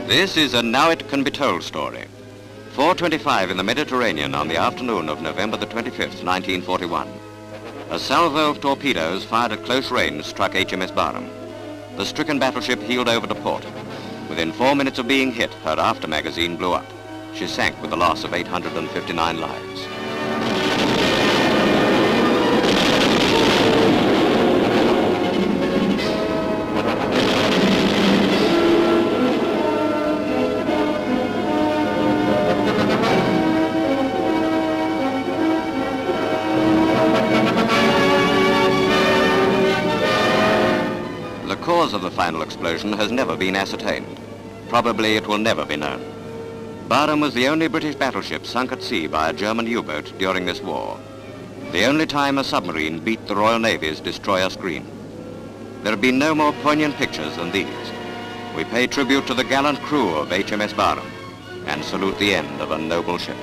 This is a now it can be told story. 4:25 in the Mediterranean on the afternoon of November the 25th, 1941. A salvo of torpedoes fired at close range struck HMS Barham. The stricken battleship heeled over to port. Within 4 minutes of being hit, her after magazine blew up. She sank with a loss of 859 lives. The cause of the final explosion has never been ascertained. Probably it will never be known. Barham was the only British battleship sunk at sea by a German U-boat during this war. The only time a submarine beat the Royal Navy's destroyer screen. There have been no more poignant pictures than these. We pay tribute to the gallant crew of HMS Barham and salute the end of a noble ship.